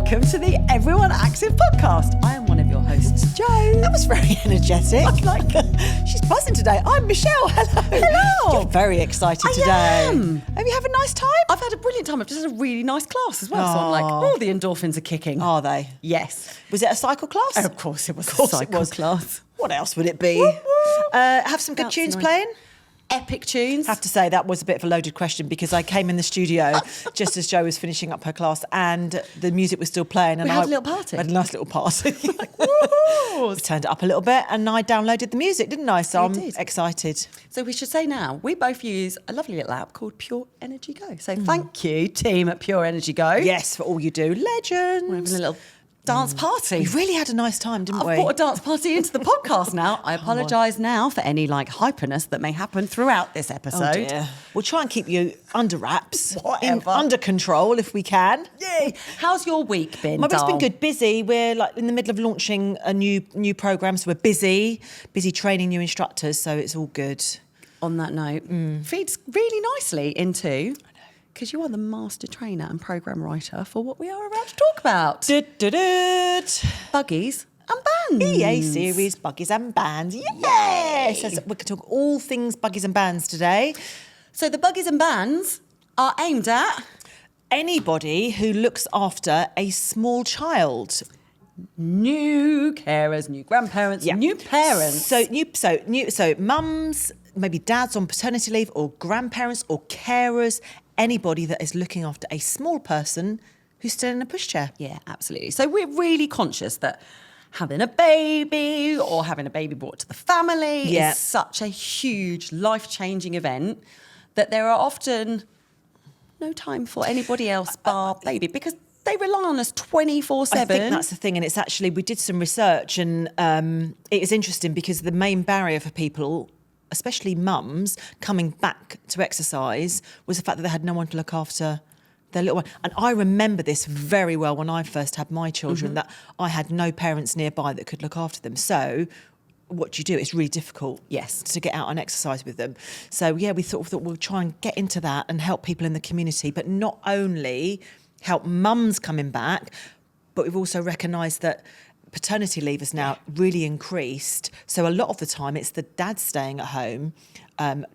welcome to the Everyone Active podcast. I am one of your hosts, Jo. That was very energetic. I like She's buzzing today. I'm Michelle. Hello. Hello. You're very excited I today. am. Have you had a nice time? I've had a brilliant time. I've just had a really nice class as well. So I'm like, oh, the endorphins are kicking. Are they? Yes. Was it a cycle class? Oh, of course it was course a it cycle was. class. What else would it be? Woo, woo. Have some good That's tunes nice. playing? Epic tunes. I have to say that was a bit of a loaded question because I came in the studio just as Jo was finishing up her class and the music was still playing. And We had a little party. We had a nice little party. Woohoo. We turned it up a little bit and I downloaded the music, didn't I? So You I'm did. excited. So we should say now, we both use a lovely little app called Pure Energy Go. So thank you, team at Pure Energy Go. Yes, for all you do. Legends. We're having a little dance party. We really had a nice time, didn't we? I've brought a dance party into the podcast now. I apologise now for any hyperness that may happen throughout this episode. Oh dear. We'll try and keep you under wraps, Whatever. under control if we can. Yay! How's your week been? My week's been doll? good. Busy. We're like in the middle of launching a new program, so we're busy training new instructors. So it's all good. On that note, feeds really nicely into, because you are the master trainer and program writer for what we are about to talk about. Buggies and bands. EA series, Buggies and Bands. Yes! So we can talk all things Buggies and Bands today. So the Buggies and bands are aimed at Anybody who looks after a small child. new carers, new grandparents, new parents. So mums, maybe dads on paternity leave, or grandparents or carers, anybody that is looking after a small person who's still in a pushchair. Yeah, absolutely. So we're really conscious that having a baby or having a baby brought to the family Yeah. is such a huge life-changing event that there are often no time for anybody else bar baby because they rely on us 24/7. I think that's the thing, and it's actually, we did some research, and it is interesting because the main barrier for people, especially mums, coming back to exercise was the fact that they had no one to look after their little one. And I remember this very well when I first had my children, that I had no parents nearby that could look after them. So what do you do? It's really difficult, Yes. to get out and exercise with them. So yeah, we thought we'll try and get into that and help people in the community, but not only help mums coming back, but we've also recognised that paternity leave has now really increased. So a lot of the time it's the dad staying at home,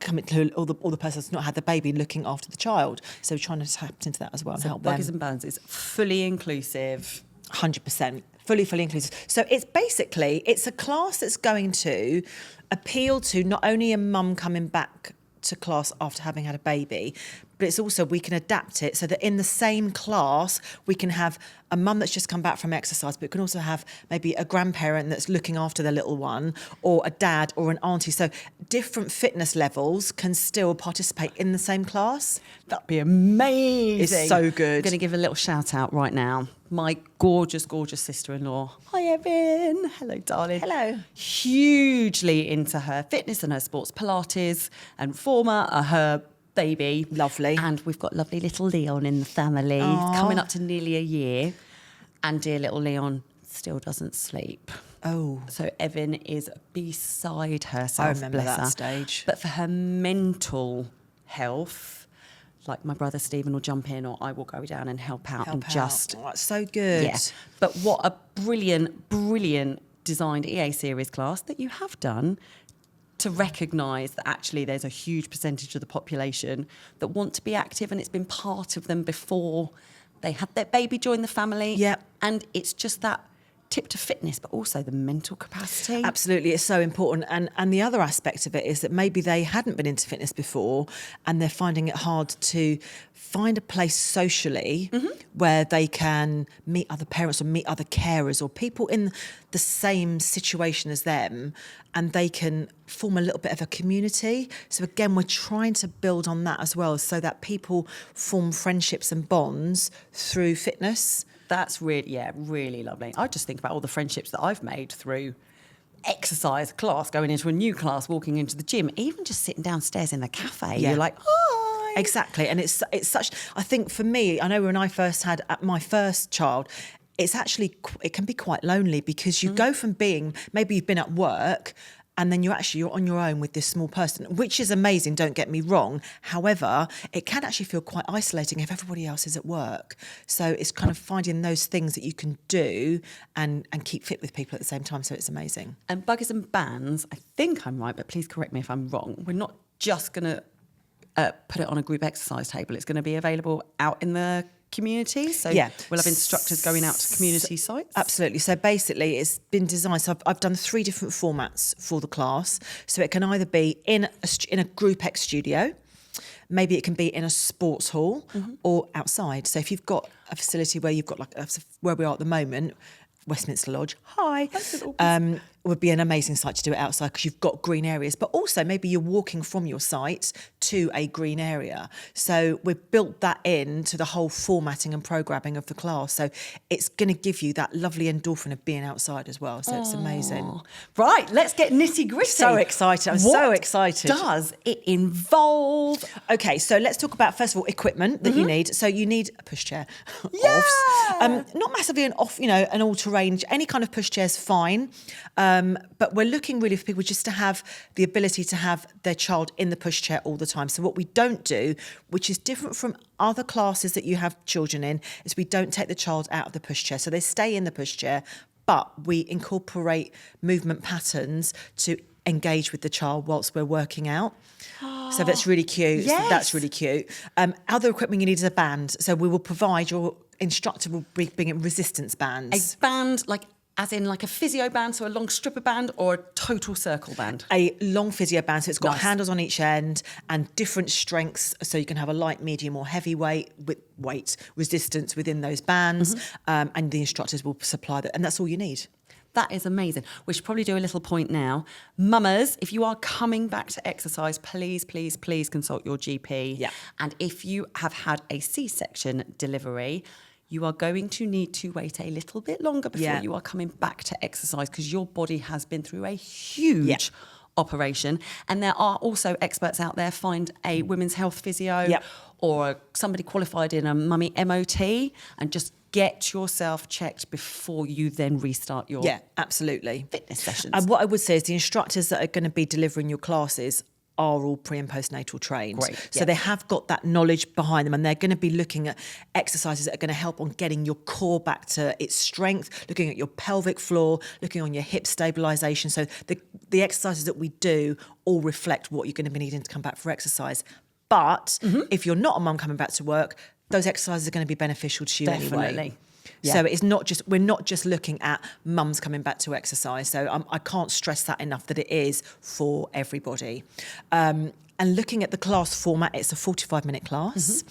coming to all the person that's not had the baby looking after the child. So we're trying to tap into that as well and help them. Buggies and bands is fully inclusive. 100%. Fully inclusive. So it's a class that's going to appeal to not only a mum coming back to class after having had a baby, but it's also, we can adapt it so that in the same class we can have a mum that's just come back from exercise, but we can also have maybe a grandparent that's looking after their little one, or a dad or an auntie. So different fitness levels can still participate in the same class. That'd be amazing. It's so good. I'm going to give a little shout out right now. My gorgeous, gorgeous sister-in-law. Hi, Evan. Hello, darling. Hello. Hugely into her fitness and her sports. Pilates and reformer are her baby. Lovely. And we've got lovely little Leon in the family. He's coming up to nearly a year. And dear little Leon still doesn't sleep. Oh. So Evan is beside herself. I remember bless that her. stage. But for her mental health, like my brother Stephen will jump in, or I will go down and help out. Oh, that's so good. Yeah. But what a brilliant designed EA series class that you have done to recognise that actually there's a huge percentage of the population that want to be active, and it's been part of them before they had their baby join the family. Yeah. And it's just that tip to fitness, but also the mental capacity. Absolutely, it's so important. And the other aspect of it is that maybe they hadn't been into fitness before and they're finding it hard to find a place socially where they can meet other parents or meet other carers or people in the same situation as them, and they can form a little bit of a community. So again, we're trying to build on that as well, so that people form friendships and bonds through fitness. That's really lovely. I just think about all the friendships that I've made through exercise class, going into a new class, walking into the gym, even just sitting downstairs in the cafe. Yeah. You're like, hi. Exactly. And it's such, I think for me, I know when I first had my first child, it's actually, it can be quite lonely because you go from being, maybe you've been at work And then you're on your own with this small person, which is amazing, don't get me wrong. However, it can actually feel quite isolating if everybody else is at work. So it's kind of finding those things that you can do and keep fit with people at the same time. So it's amazing. And Buggies and Bands, I think I'm right, but please correct me if I'm wrong. We're not just going to put it on a group exercise table. It's going to be available out in the community. So we'll have instructors going out to community sites. Absolutely. So basically it's been designed. So I've done 3 different formats for the class. So it can either be in a group X studio, maybe it can be in a sports hall or outside. So if you've got a facility where you've got where we are at the moment, Westminster Lodge, would be an amazing site to do it outside because you've got green areas, but also maybe you're walking from your site to a green area. So we've built that into the whole formatting and programming of the class. So it's going to give you that lovely endorphin of being outside as well. So it's amazing. Right, let's get nitty gritty. So excited. I'm so excited. Does it involve? Okay, so let's talk about, first of all, equipment that you need. So you need a pushchair. Yeah. Not massively an all-terrain. Any kind of pushchair is fine. But we're looking really for people just to have the ability to have their child in the pushchair all the time. So what we don't do, which is different from other classes that you have children in, is we don't take the child out of the pushchair. So they stay in the pushchair, but we incorporate movement patterns to engage with the child whilst we're working out. So that's really cute. Yes. That's really cute. Other equipment you need is a band. So we will provide, your instructor will bring in resistance bands. A band, as in like a physio band, so a long stripper band, or a total circle band? A long physio band, so it's got Nice. handles on each end and different strengths, so you can have a light, medium or heavy weight with weight resistance within those bands, and the instructors will supply that, and that's all you need. That is amazing. We should probably do a little point now. Mamas, if you are coming back to exercise, please, please, please consult your GP. Yeah. And if you have had a C-section delivery, you are going to need to wait a little bit longer before you are coming back to exercise because your body has been through a huge operation. And there are also experts out there. Find a women's health physio or somebody qualified in a mummy MOT and just get yourself checked before you then restart your absolutely fitness sessions. And what I would say is the instructors that are going to be delivering your classes are all pre and postnatal trained. Great, So they have got that knowledge behind them, and they're going to be looking at exercises that are going to help on getting your core back to its strength, looking at your pelvic floor, looking on your hip stabilisation. So the exercises that we do all reflect what you're going to be needing to come back for exercise. But if you're not a mum coming back to work, those exercises are going to be beneficial to you anyway. Yeah. So we're not just looking at mums coming back to exercise. So I can't stress that enough, that it is for everybody. And looking at the class format, it's a 45-minute class.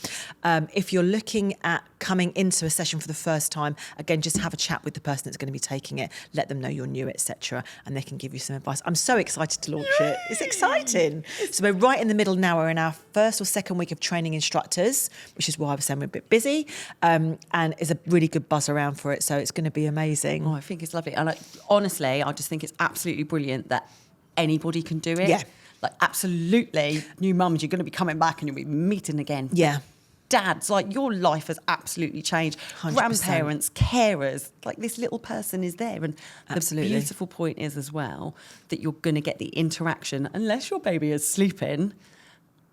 If you're looking at coming into a session for the first time, again, just have a chat with the person that's going to be taking it, let them know you're new, etc., and they can give you some advice. I'm so excited to launch it. It's exciting. So we're right in the middle now. We're in our first or second week of training instructors, which is why I was saying we're a bit busy, and there's a really good buzz around for it. So it's going to be amazing. Oh, I think it's lovely. And honestly, I just think it's absolutely brilliant that anybody can do it. Yeah. Absolutely, new mums, you're going to be coming back and you'll be meeting again. Yeah. Dads, your life has absolutely changed. 100%. Grandparents, carers, this little person is there. And Absolutely. the beautiful point is as well that you're going to get the interaction, unless your baby is sleeping,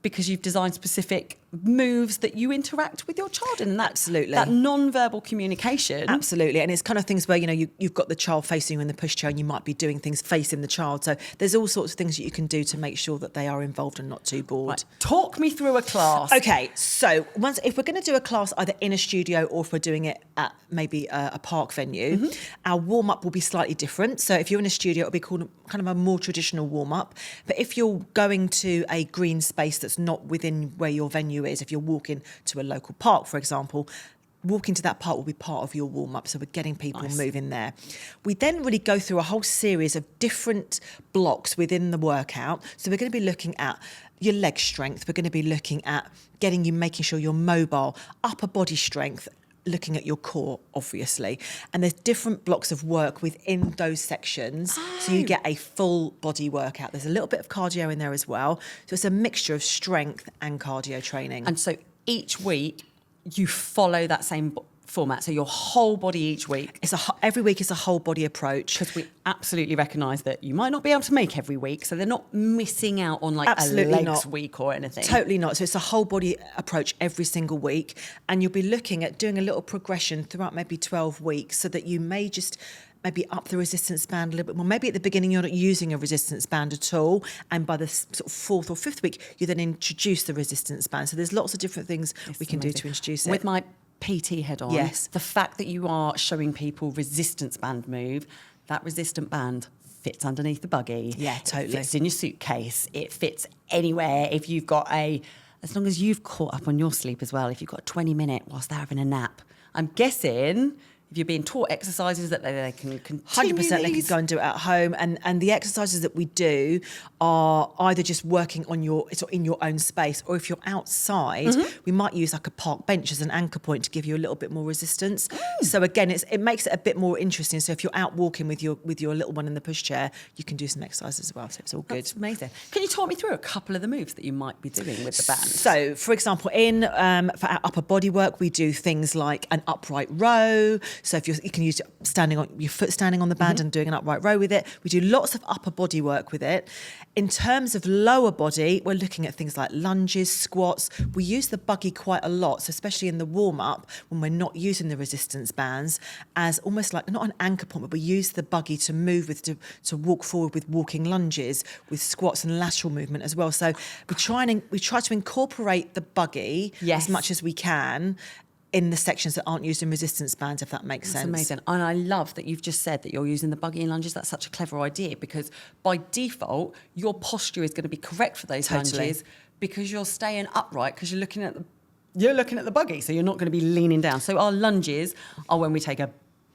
because you've designed specific moves that you interact with your child in. And Absolutely. That non-verbal communication. Absolutely. And it's kind of things where, you've got the child facing you in the pushchair and you might be doing things facing the child. So there's all sorts of things that you can do to make sure that they are involved and not too bored. Right. Talk me through a class. Okay, so if we're going to do a class either in a studio or if we're doing it at maybe a park venue, our warm-up will be slightly different. So if you're in a studio, it'll be called kind of a more traditional warm-up. But if you're going to a green space that's not within where your venue is, if you're walking to a local park, for example, walking to that park will be part of your warm-up. So we're getting people moving there. We then really go through a whole series of different blocks within the workout. So we're going to be looking at your leg strength. We're going to be looking at making sure you're mobile, upper body strength, looking at your core, obviously. And there's different blocks of work within those sections. So you get a full body workout. There's a little bit of cardio in there as well. So it's a mixture of strength and cardio training. And so each week you follow that same format, so your whole body each week. Every week is a whole body approach. Because we absolutely recognise that you might not be able to make every week, so they're not missing out on like Absolutely a legs not. week or anything. Totally not. So it's a whole body approach every single week, and you'll be looking at doing a little progression throughout maybe 12 weeks, so that you may just maybe up the resistance band a little bit more. Maybe at the beginning you're not using a resistance band at all, and by the sort of 4th or 5th week you then introduce the resistance band. So there's lots of different things we can do to introduce it. With my PT head on, yes, the fact that you are showing people resistance band move, that resistant band fits underneath the buggy. Yeah, totally. It fits in your suitcase. It fits anywhere. If you've got as long as you've caught up on your sleep as well, if you've got a 20-minute whilst they're having a nap, I'm guessing if you're being taught exercises that they can continue 100% they can go and do it at home, and the exercises that we do are either just working on in your own space, or if you're outside, we might use like a park bench as an anchor point to give you a little bit more resistance. So again, it makes it a bit more interesting. So if you're out walking with your little one in the pushchair, you can do some exercises as well. So it's all good. That's amazing. Can you talk me through a couple of the moves that you might be doing with the band? So, for example, for our upper body work, we do things like an upright row. So if you can use your foot standing on the band and doing an upright row with it. We do lots of upper body work with it. In terms of lower body, we're looking at things like lunges, squats. We use the buggy quite a lot, so especially in the warm-up when we're not using the resistance bands, as almost like not an anchor point, but we use the buggy to move with, to walk forward with walking lunges, with squats and lateral movement as well. So we try to incorporate the buggy as much as we can in the sections that aren't used in resistance bands, if that makes sense. That's amazing. And I love that you've just said that you're using the buggy and lunges. That's such a clever idea, because by default, your posture is going to be correct for those lunges, because you're staying upright, because you're looking at the buggy, so you're not going to be leaning down. So our lunges are when we take a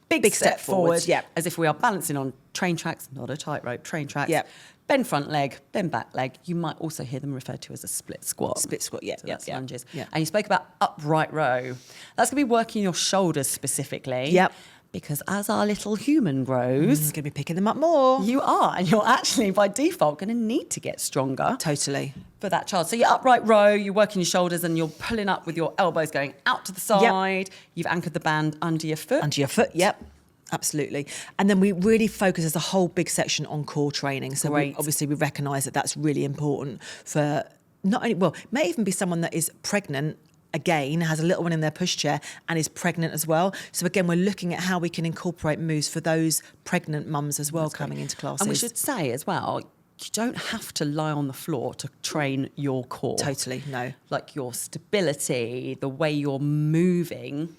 big step forward, as if we are balancing on train tracks, not a tightrope, train tracks. Yep. Bend front leg, bend back leg. You might also hear them referred to as a split squat. Split squat, yeah. So that's lunges. Yeah. And you spoke about upright row. That's going to be working your shoulders specifically. Yep. Because as our little human grows, You're going to be picking them up more. you are, and you're actually by default going to need to get stronger. Totally. For that child. So your upright row, you're working your shoulders and you're pulling up with your elbows going out to the side. You've anchored the band under your foot. Under your foot, yep. Absolutely. And then we really focus as a whole big section on core training. So obviously we recognise that that's really important for not only, well, it may even be someone that is pregnant, again, has a little one in their pushchair and is pregnant as well. So again, we're looking at how we can incorporate moves for those pregnant mums as well coming into classes. And we should say as well, you don't have to lie on the floor to train your core. Totally, no. Like your stability, the way you're moving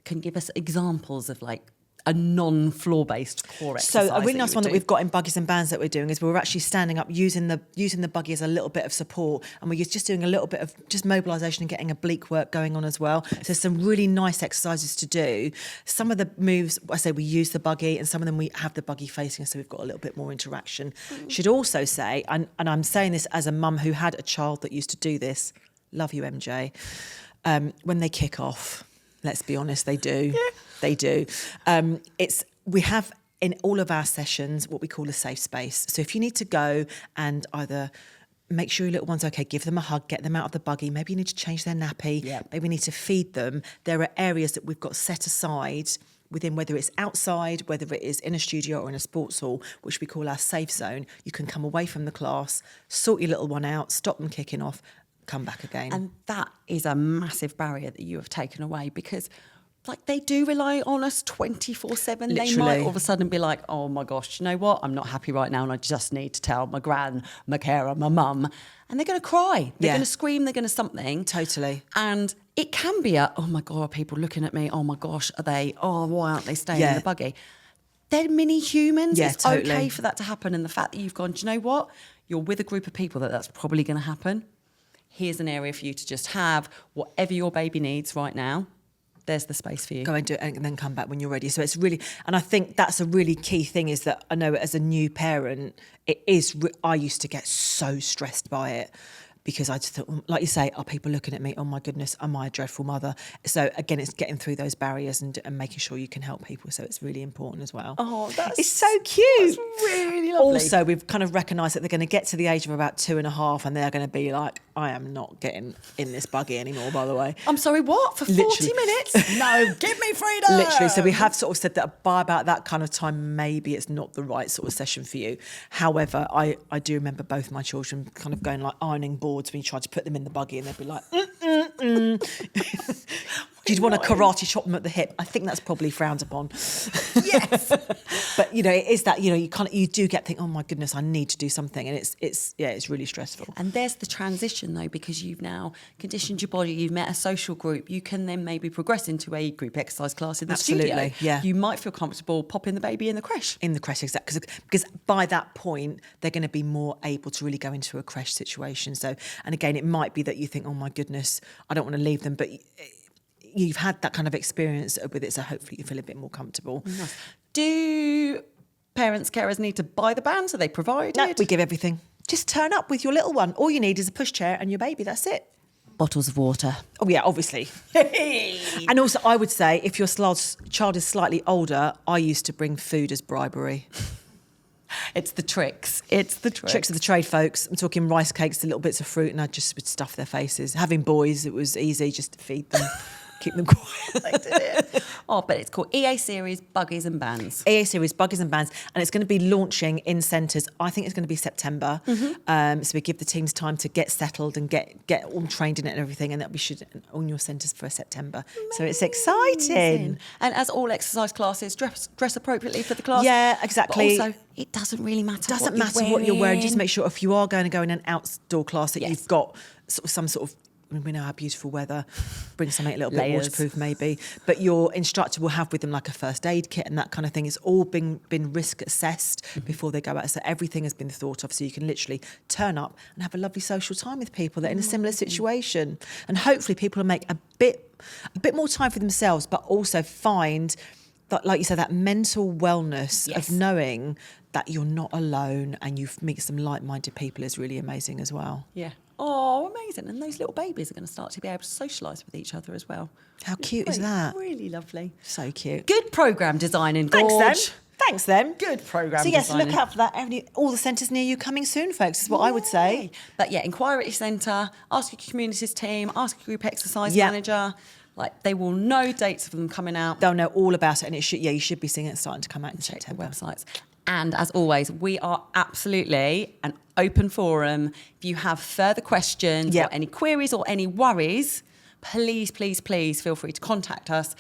can give us examples of like a non-floor-based core exercise. So a really nice one that we've got in Buggies and Bands that we're doing is we're actually standing up using the buggy as a little bit of support, and we're just doing a little bit of just mobilisation and getting oblique work going on as well. So there's some really nice exercises to do. Some of the moves, I say we use the buggy, and some of them we have the buggy facing us, so we've got a little bit more interaction. Should also say, and I'm saying this as a mum who had a child that used to do this, love you MJ, when they kick off, let's be honest, they do. Yeah. They do. We have in all of our sessions what we call a safe space. So if you need to go and either make sure your little one's okay, give them a hug, get them out of the buggy, maybe you need to change their nappy, maybe you need to feed them, there are areas that we've got set aside within, whether it's outside, whether it is in a studio or in a sports hall, which we call our safe zone. You can come away from the class, sort your little one out, stop them kicking off, come back again. And that is a massive barrier that you have taken away, because like they do rely on us 24/7. They might all of a sudden be like, oh my gosh, you know what? I'm not happy right now and I just need to tell my gran, my carer, my mum. And they're going to cry. They're going to scream. They're going to something. Totally. And it can be oh my God, are people looking at me? Oh my gosh, why aren't they staying in the buggy? They're mini humans. It's okay for that to happen. And the fact that you've gone, do you know what? You're with a group of people that's probably going to happen. Here's an area for you to just have whatever your baby needs right now. There's the space for you. Go and do it and then come back when you're ready. So it's really, and I think that's a really key thing, is that I know as a new parent, it is, I used to get so stressed by it because I just thought, like you say, are people looking at me? Oh my goodness, am I a dreadful mother? So again, it's getting through those barriers and making sure you can help people. So it's really important as well. Oh, it's so cute. That's really lovely. Also, we've kind of recognised that they're going to get to the age of about 2.5 and they're going to be like, I am not getting in this buggy anymore, by the way. I'm sorry, what? For 40 minutes? No, give me freedom. Literally. So we have sort of said that by about that kind of time, maybe it's not the right sort of session for you. However, I do remember both my children kind of going like ironing boards when you tried to put them in the buggy and they'd be like, You'd want to karate chop them at the hip. I think that's probably frowned upon. Yes. But, you know, it is that, you know, you do get think, oh my goodness, I need to do something. And it's really stressful. And there's the transition though, because you've now conditioned your body, you've met a social group, you can then maybe progress into a group exercise class in the studio. Yeah. You might feel comfortable popping the baby in the creche. In the creche, exactly. Because by that point, they're going to be more able to really go into a creche situation. So, and again, it might be that you think, oh my goodness, I don't want to leave them, but you've had that kind of experience with it, so hopefully you feel a bit more comfortable. Nice. Do parents, carers need to buy the bands? Are they provided? No, we give everything. Just turn up with your little one. All you need is a pushchair and your baby, that's it. Bottles of water. Oh yeah, obviously. And also I would say if your child is slightly older, I used to bring food as bribery. It's the tricks. It's the tricks. Tricks of the trade, folks. I'm talking rice cakes, the little bits of fruit, and I just would stuff their faces. Having boys, it was easy just to feed them, keep them quiet. They did it. Oh, but it's called EA Series Buggies and Bands. EA Series Buggies and Bands, and it's going to be launching in centres. I think it's going to be September. So we give the teams time to get settled and get all trained in it and everything, and that we should on your centres for September. Amazing. So it's exciting. And as all exercise classes, dress appropriately for the class. Yeah, exactly. But also, it doesn't really matter. Doesn't matter what you're wearing. Just make sure if you are going to go in an outdoor class that you've got some sort of. I mean, we know how beautiful weather. Bring something a little bit waterproof, maybe. But your instructor will have with them like a first aid kit and that kind of thing. It's all been risk assessed before they go out. So everything has been thought of. So you can literally turn up and have a lovely social time with people that are in a similar situation. And hopefully people will make a bit more time for themselves, but also find that, like you said, that mental wellness of knowing that you're not alone and you meet some like-minded people is really amazing as well. Yeah. Oh, amazing. And those little babies are going to start to be able to socialise with each other as well. How cute is that? Really lovely. So cute. Good programme designing, Gorge. Thanks, then. Good programme designing. So, yes, designing. look out for that. All the centres near you coming soon, folks, is what I would say. But, yeah, inquire at your centre, ask your communities team, ask your group exercise manager. Like, they will know dates of them coming out. They'll know all about it. And you should be seeing it starting to come out in September. Websites. And as always, we are absolutely an open forum. If you have further questions or any queries or any worries, please, please, please feel free to contact us.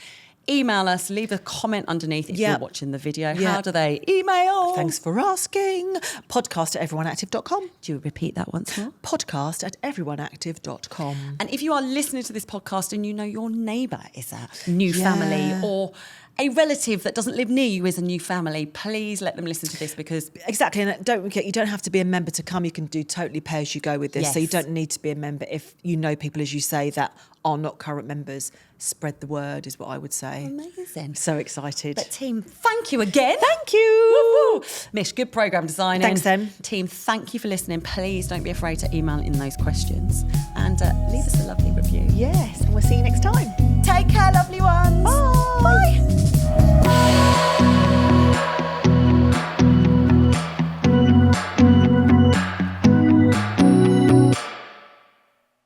Email us, leave a comment underneath if you're watching the video. How do they email? Thanks for asking. podcast@everyoneactive.com. Do you repeat that once more? podcast@everyoneactive.com. And if you are listening to this podcast and you know your neighbour is a new family or a relative that doesn't live near you is a new family, please let them listen to this because... Exactly, and don't forget, you don't have to be a member to come. You can do totally pay as you go with this. So you don't need to be a member if you know people, as you say, that are not current members. Spread the word is what I would say. Amazing. So excited. But team, thank you again. Thank you. Woo-hoo. Mish, good programme designing. Thanks, then. Team, thank you for listening. Please don't be afraid to email in those questions and leave us a lovely review. Yes, and we'll see you next time.